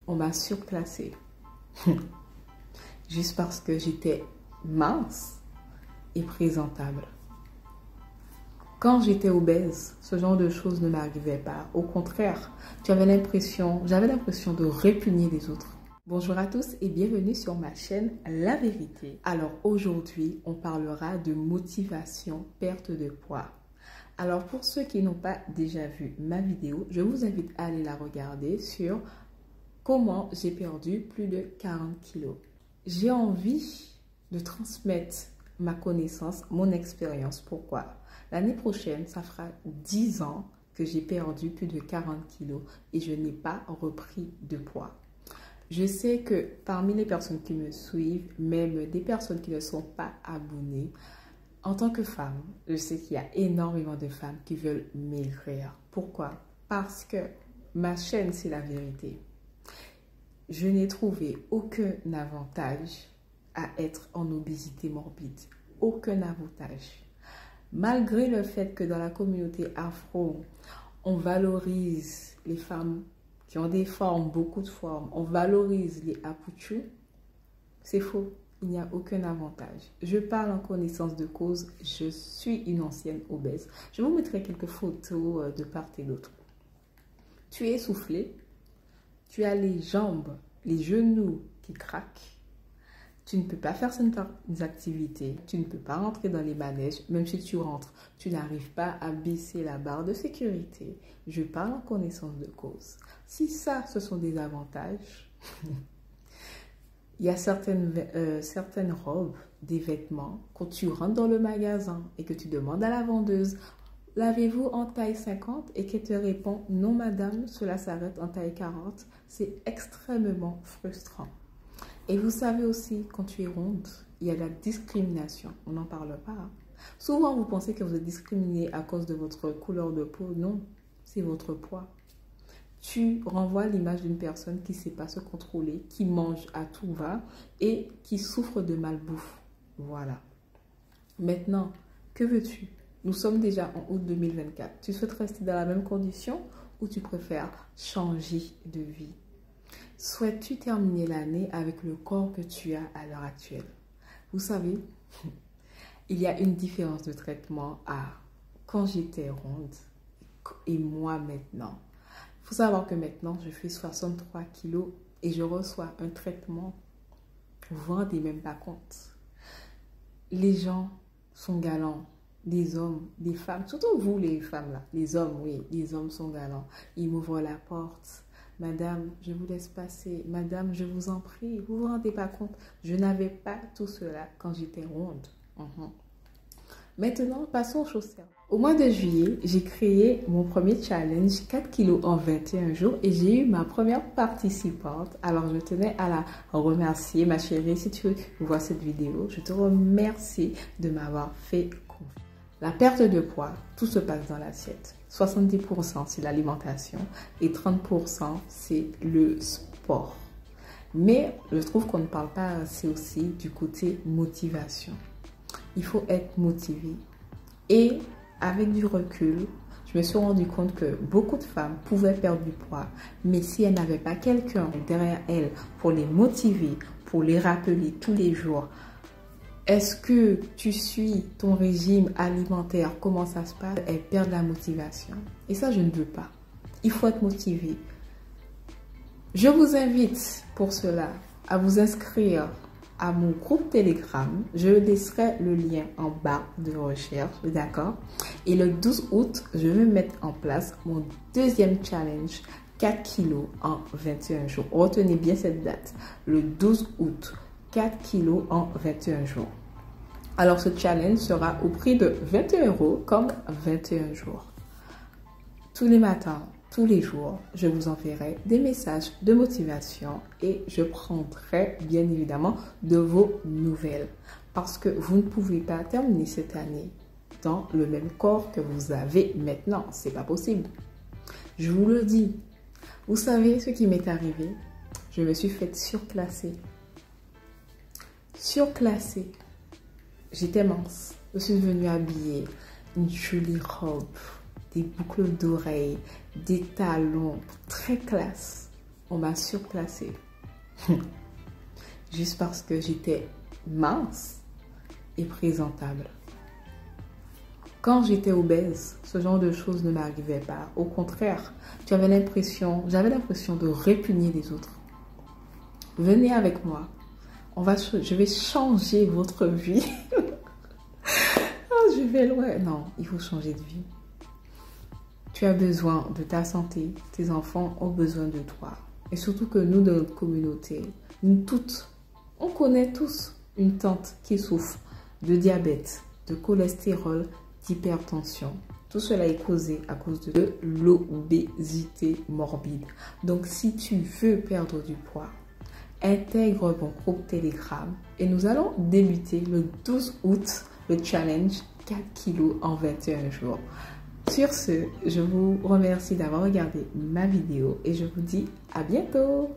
on m'a surclassée. Juste parce que j'étais mince et présentable. Quand j'étais obèse, ce genre de choses ne m'arrivait pas. Au contraire, j'avais l'impression de répugner les autres. Bonjour à tous et bienvenue sur ma chaîne La Vérité. Alors aujourd'hui, on parlera de motivation, perte de poids. Alors pour ceux qui n'ont pas déjà vu ma vidéo, je vous invite à aller la regarder sur comment j'ai perdu plus de 40 kilos. J'ai envie de transmettre ma connaissance, mon expérience. Pourquoi? L'année prochaine, ça fera 10 ans que j'ai perdu plus de 40 kilos et je n'ai pas repris de poids. Je sais que parmi les personnes qui me suivent, même des personnes qui ne sont pas abonnées, en tant que femme, je sais qu'il y a énormément de femmes qui veulent maigrir. Pourquoi? Parce que ma chaîne, c'est la vérité. Je n'ai trouvé aucun avantage à être en obésité morbide. Aucun avantage. Malgré le fait que dans la communauté afro, on valorise les femmes qui ont des formes, beaucoup de formes, on valorise les apouchous, c'est faux. Il n'y a aucun avantage. Je parle en connaissance de cause. Je suis une ancienne obèse. Je vous mettrai quelques photos de part et d'autre. Tu es essoufflé. Tu as les jambes, les genoux qui craquent. Tu ne peux pas faire certaines activités. Tu ne peux pas rentrer dans les manèges. Même si tu rentres, tu n'arrives pas à baisser la barre de sécurité. Je parle en connaissance de cause. Si ça, ce sont des avantages... Il y a certaines robes, des vêtements, quand tu rentres dans le magasin et que tu demandes à la vendeuse, l'avez-vous en taille 50 et qu'elle te répond, non madame, cela s'arrête en taille 40, c'est extrêmement frustrant. Et vous savez aussi, quand tu es ronde, il y a la discrimination, on n'en parle pas. Hein. Souvent, vous pensez que vous êtes discriminé à cause de votre couleur de peau, non, c'est votre poids. Tu renvoies l'image d'une personne qui ne sait pas se contrôler, qui mange à tout va et qui souffre de malbouffe. Voilà. Maintenant, que veux-tu? Nous sommes déjà en août 2024. Tu souhaites rester dans la même condition ou tu préfères changer de vie? Souhaites-tu terminer l'année avec le corps que tu as à l'heure actuelle? Vous savez, il y a une différence de traitement à quand j'étais ronde et moi maintenant. Il faut savoir que maintenant, je fais 63 kilos et je reçois un traitement. Vous ne vous rendez même pas compte. Les gens sont galants. Des hommes, des femmes, surtout vous les femmes là. Les hommes, oui, les hommes sont galants. Ils m'ouvrent la porte. Madame, je vous laisse passer. Madame, je vous en prie. Vous ne vous rendez pas compte. Je n'avais pas tout cela quand j'étais ronde. Maintenant, passons aux choses sérieuses. Au mois de juillet, j'ai créé mon premier challenge 4 kilos en 21 jours et j'ai eu ma première participante. Alors, je tenais à la remercier, ma chérie. Si tu vois cette vidéo, je te remercie de m'avoir fait confiance. La perte de poids, tout se passe dans l'assiette. 70% c'est l'alimentation et 30% c'est le sport. Mais je trouve qu'on ne parle pas assez aussi du côté motivation. Il faut être motivé. Et avec du recul, je me suis rendu compte que beaucoup de femmes pouvaient perdre du poids. Mais si elles n'avaient pas quelqu'un derrière elles pour les motiver, pour les rappeler tous les jours, est-ce que tu suis ton régime alimentaire, comment ça se passe? Elles perdent la motivation. Et ça, je ne veux pas. Il faut être motivé. Je vous invite pour cela à vous inscrire à mon groupe Telegram. Je laisserai le lien en bas de recherche, d'accord? Et le 12 août, je vais mettre en place mon deuxième challenge, 4 kilos en 21 jours. Retenez bien cette date, le 12 août, 4 kilos en 21 jours. Alors ce challenge sera au prix de 21 € comme 21 jours. Tous les matins, tous les jours, je vous enverrai des messages de motivation et je prendrai bien évidemment de vos nouvelles. Parce que vous ne pouvez pas terminer cette année dans le même corps que vous avez maintenant. C'est pas possible. Je vous le dis. Vous savez ce qui m'est arrivé? Je me suis faite surclasser. Surclassée. J'étais mince. Je suis venue habiller une jolie robe, des boucles d'oreilles, des talons, très classe. on m'a surclassée. Juste parce que j'étais mince et présentable. Quand j'étais obèse, ce genre de choses ne m'arrivait pas. Au contraire, j'avais l'impression de répugner les autres. Venez avec moi. Je vais changer votre vie. Oh, je vais loin. Non, il faut changer de vie. Tu as besoin de ta santé. Tes enfants ont besoin de toi. Et surtout que nous, dans notre communauté, nous toutes, on connaît tous une tante qui souffre de diabète, de cholestérol, d'hypertension. Tout cela est causé à cause de l'obésité morbide. Donc, si tu veux perdre du poids, intègre mon groupe Telegram et nous allons débuter le 12 août le challenge 4 kilos en 21 jours. Sur ce, je vous remercie d'avoir regardé ma vidéo et je vous dis à bientôt.